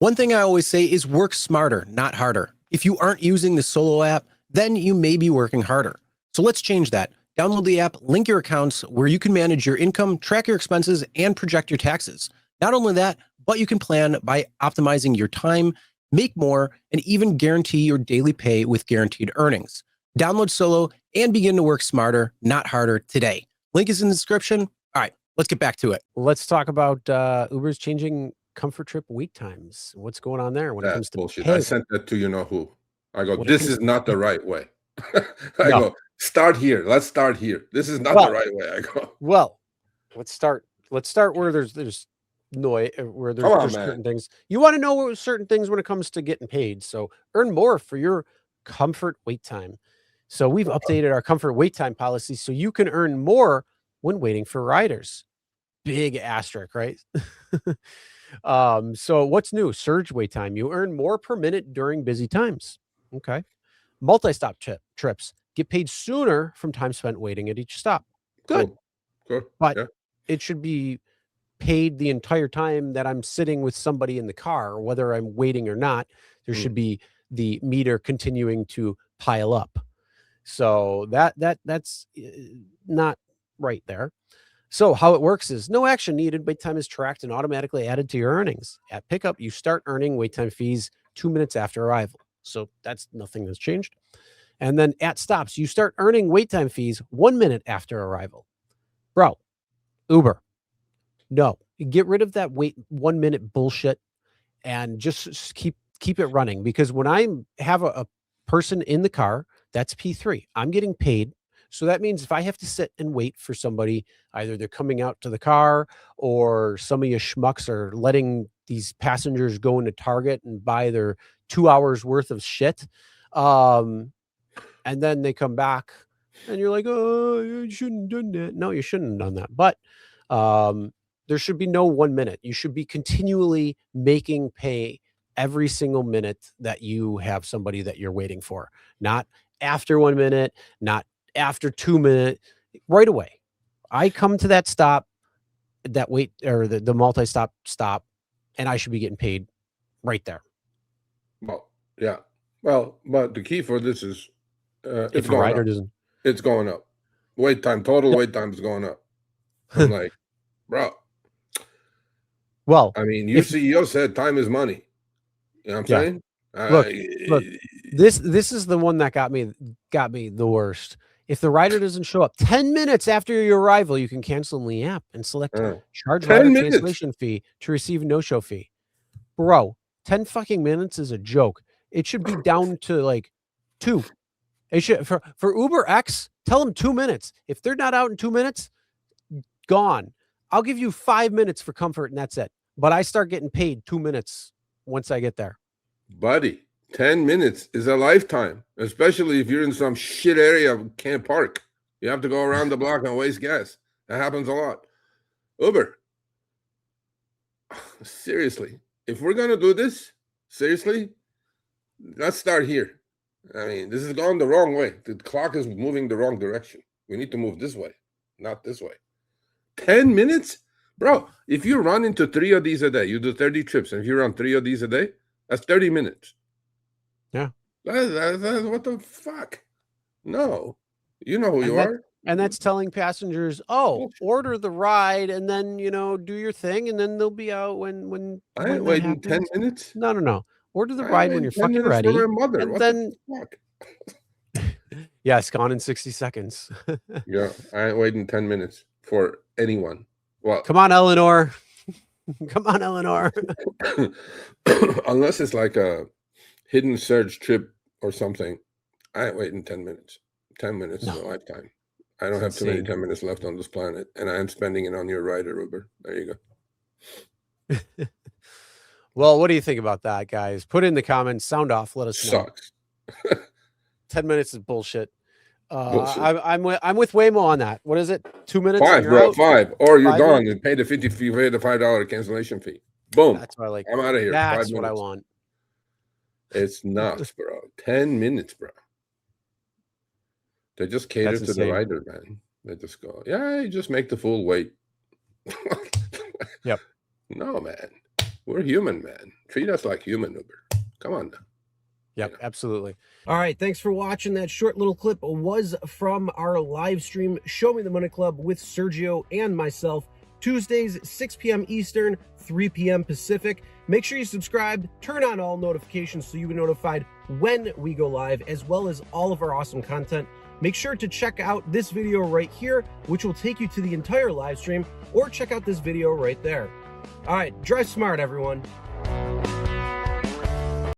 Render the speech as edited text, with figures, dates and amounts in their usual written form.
One thing I always say is work smarter, not harder. If you aren't using the Solo app, then you may be working harder. So let's change that. Download the app, link your accounts where you can manage your income, track your expenses, and project your taxes. Not only that, but you can plan by optimizing your time, make more, and even guarantee your daily pay with guaranteed earnings. Download Solo and begin to work smarter, not harder today. Link is in the description. All right, let's get back to it. Let's talk about Uber's changing comfort trip wait times. What's going on there when it comes to bullshit? pay? I sent that to you know who. I go, this is not the right way. I No. go, start here. Let's start here. This is not the right way. I go. Well, let's start where there's noise, where there's certain things. You want to know certain things when it comes to getting paid. So earn more for your comfort wait time. So we've updated our comfort wait time policy so you can earn more when waiting for riders. Big asterisk, right? So what's new? Surge wait time. You earn more per minute during busy times. Okay. Multi-stop trips. Get paid sooner from time spent waiting at each stop. Good. Cool. But it should be paid the entire time that I'm sitting with somebody in the car, whether I'm waiting or not. There should be the meter continuing to pile up. So that's not right there. So how it works is no action needed. Wait time is tracked and automatically added to your earnings. At pickup, you start earning wait time fees 2 minutes after arrival. So that's nothing that's changed. And then at stops, you start earning wait time fees 1 minute after arrival. Bro, Uber, no, get rid of that wait 1 minute bullshit and just keep it running. Because when I have a person in the car, that's P3. I'm getting paid. So that means if I have to sit and wait for somebody, either they're coming out to the car or some of you schmucks are letting these passengers go into Target and buy their 2 hours worth of shit. And then they come back and you're like, oh, you shouldn't have done that. No, you shouldn't have done that. But there should be no 1 minute. You should be continually making pay every single minute that you have somebody that you're waiting for. Not after 1 minute, not after 2 minutes, right away. I come to that stop, that wait, or the multi-stop stop, and I should be getting paid right there. Well, yeah. Well, but the key for this is if a rider doesn't, it's going up. Wait time, total wait time is going up. I'm like, bro. Well, I mean, your CEO said time is money. You know what I'm saying? Look, this is the one that got me the worst. If the rider doesn't show up 10 minutes after your arrival, you can cancel in the app and select charge rider cancellation fee to receive no-show fee. Bro, 10 fucking minutes is a joke. It should be down to like 2. It should for Uber X, tell them 2 minutes. If they're not out in 2 minutes, gone. I'll give you 5 minutes for comfort and that's it. But I start getting paid 2 minutes once I get there. Buddy, 10 minutes is a lifetime, especially if you're in some shit area, can't park. You have to go around the block and waste gas. That happens a lot. Uber, seriously, if we're going to do this, seriously, let's start here. I mean, this is going the wrong way. The clock is moving the wrong direction. We need to move this way, not this way. 10 minutes? Bro, if you run into 3 of these a day, you do 30 trips, and if you run 3 of these a day, that's 30 minutes. Yeah. That's what the fuck? No. You know who you are. And that's telling passengers, order the ride and then, do your thing and then they'll be out when I ain't waiting 10 minutes. No. Order the ride when you're fucking ready. For my mother. And what then the fuck? Yeah, it's gone in 60 seconds. Yeah, I ain't waiting 10 minutes for anyone. Well, come on, Eleanor. Come on, Eleanor. Unless it's like a hidden surge trip or something, I ain't waiting 10 minutes. 10 minutes is a lifetime. I don't have too many 10 minutes left on this planet, and I am spending it on your rider, Uber. There you go. Well, what do you think about that, guys? Put in the comments. Sound off. Let us know. Sucks. 10 minutes is bullshit. I'm with Waymo on that. What is it? 2 minutes? 5, bro. 5. Or you're 5 gone and pay the $5 cancellation fee. Boom. That's what I like. I'm out of here. That's what I want. It's nuts, bro. 10 minutes, bro. They just cater to the rider, man. They just go, yeah, you just make the fool wait. Yep. No, man. We're human, man. Treat us like human, Uber. Come on now. Yep, absolutely. All right, thanks for watching. That short little clip was from our live stream, Show Me the Money Club with Sergio and myself, Tuesdays, 6 p.m. Eastern, 3 p.m. Pacific. Make sure you subscribe, turn on all notifications so you'll be notified when we go live, as well as all of our awesome content. Make sure to check out this video right here, which will take you to the entire live stream, or check out this video right there. All right, drive smart, everyone.